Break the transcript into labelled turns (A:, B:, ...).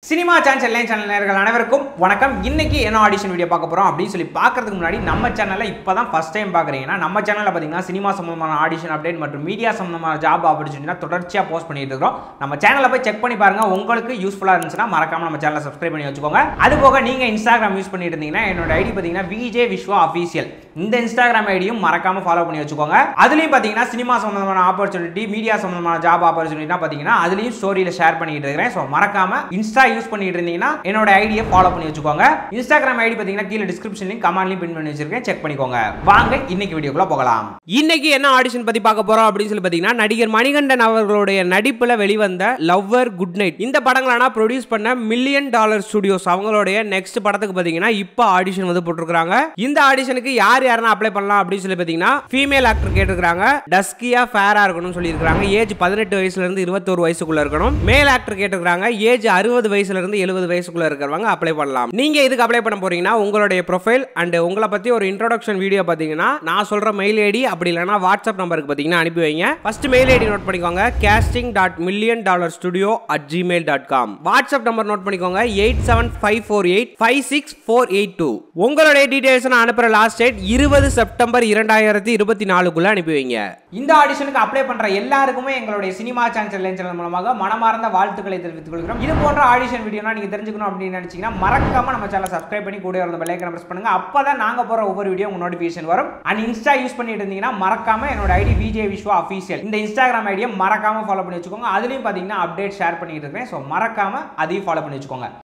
A: Cinema channel நேயர்கள் அனைவருக்கும் வணக்கம். இன்னைக்கு என்ன ஆடிஷன் வீடியோ பார்க்க போறோம் அப்படின்னு சொல்லி பார்க்கறதுக்கு முன்னாடி நம்ம சேனல்ல இப்பதான் ஃபர்ஸ்ட் டைம் பார்க்குறீங்கன்னா நம்ம சேனல்ல பாத்தீங்கன்னா சினிமா சம்பந்தமான ஆடிஷன் அப்டேட் மற்றும் மீடியா சம்பந்தமான ஜாப் ஆப்பர்ச்சுனிட்டினா தொடர்ச்சியா போஸ்ட் பண்ணிட்டு இருக்கோம். நம்ம சேனல்ல போய் செக் பண்ணி பாருங்க. உங்களுக்கு யூஸ்ஃபுல்லா இருந்துச்சுன்னா மறக்காம நம்ம சேனலை சப்ஸ்கிரைப் பண்ணி வச்சுக்கோங்க. அது போக நீங்க இன்ஸ்டாகிராம் யூஸ் பண்ணிட்டு இருந்தீங்கன்னா என்னோட ஐடி பாத்தீங்கன்னா விஜே விஸ்வா அஃபீஷியல். இந்த இன்ஸ்டாகிராம் ஐடியும் மறக்காம ஃபாலோ பண்ணி வச்சுக்கோங்க. அதுலயும் பாத்தீங்கன்னா சினிமா சம்பந்தமான ஆப்பர்ச்சுனிட்டி மீடியா சம்பந்தமான ஜாப் ஆப்பர்ச்சுனிட்டினா பாத்தீங்கன்னா அதுலயும் ஸ்டோரியில ஷேர் பண்ணிட்டு இருக்கேன். சோ மறக்காம இன்ஸ்டா யூஸ் பண்ணிட்டு இருந்தீங்கன்னா என்னோட ஐடியை ஃபாலோ பண்ணி வச்சுக்கோங்க. இன்ஸ்டாகிராம் ஐடி பாத்தீங்கன்னா கீழ டிஸ்கிரிப்ஷன் லிங்க் கமெண்ட்லயும் பின் பண்ணி வச்சிருக்கேன், செக் பண்ணிக்கோங்க. வாங்க இன்னைக்கு வீடியோக்குள்ள போகலாம். இன்னைக்கு என்ன ஆடிஷன் பத்தி பார்க்க போறோம் அப்படின்னு சொல்லி பாத்தீங்கன்னா நடிகர் மணிகண்டன் அவர்களுடைய நடிப்புல வெளிவந்த லவ்வர் குட் நைட் இந்த படங்களான ப்ரொடியூஸ் பண்ண $1 மில்லியன் ஸ்டுடியோஸ் அவங்களுடைய நெக்ஸ்ட் படத்துக்கு பாத்தீங்கன்னா இப்போ ஆடிஷன் வந்து போட்டுருக்காங்க. இந்த ஆடிஷனுக்கு யாரெல்லாம் அப்ளை பண்ணலாம் அப்படின்னு சொல்லி பாத்தீங்கன்னா ஃபீமேல் ஆக்டர் கேட்டிருக்காங்க. டஸ்கியா ஃபேரா இருக்கணும்னு சொல்லியிருக்காங்க. ஏஜ் 18 வயசுல இருந்து 21 வயசுக்குள்ள இருக்கணும். மேல் ஆக்டர் கேட்டிருக்காங்க. ஏஜ் 60 வயசுல இருந்து 70 வயசுக்குள்ள இருக்கிறவங்க அப்ளை பண்ணலாம். நீங்க இதுக்கு அப்ளை பண்ண போறீங்கன்னா உங்களுடைய ப்ரொஃபைல் அண்ட் உங்களை பத்தி ஒரு இன்ட்ரோடக்ஷன் வீடியோ பாத்தீங்கன்னா நான் சொல்ற மெயில் ஐடி அப்படி இல்லனா வாட்ஸ்அப் நம்பருக்கு பாத்தீங்கன்னா அனுப்பி வைங்க. ஃபர்ஸ்ட் மெயில் ஐடி நோட் பண்ணிக்கோங்க. casting.million$studio@gmail.com. வாட்ஸ்அப் நம்பர் நோட் பண்ணிக்கோங்க. 8754856482. உங்களுடைய டீடைல்ஸ் நான் அனுப்புற லாஸ்ட் டேட் 20 செப்டம்பர் 2024 அனுப்பி வைங்க. இந்த ஆடிஷனுக்கு அப்ளை பண்ற எல்லாருக்குமே எங்களுடைய சினிமா சேனல் மூலமாக மனமார்ந்த வாழ்த்துக்களை தெரிவித்துக் கொள்கிறோம். இது போன்ற ஆடிஷன் வீடியோனா நீங்க தெரிஞ்சுக்கணும் அப்படின்னு நினைச்சீங்கன்னா மறக்காம நம்ம சேனலை சப்ஸ்கிரைப் பண்ணி கூட இருந்த பெல் ஐகானை பிரஸ் பண்ணுங்க. அப்பதான் நாங்க போற ஒவ்வொரு வீடியோ உங்க நோட்டிபிகேஷன் வரும். அண்ட் இன்ஸ்டா யூஸ் பண்ணிட்டு இருந்தீங்கன்னா மறக்காம என்னோட ஐடி விஜே விஸ்வா அஃபீஷியல் இந்த இன்ஸ்டாகிராம் ஐடியை மறக்காம ஃபாலோ பண்ணி வச்சுக்கோங்க. அதுலயும் பாத்தீங்கன்னா அப்டேட் ஷேர் பண்ணிட்டு இருக்கேன். சோ மறக்காம அதையும் ஃபாலோ பண்ணி வச்சுக்கோங்க.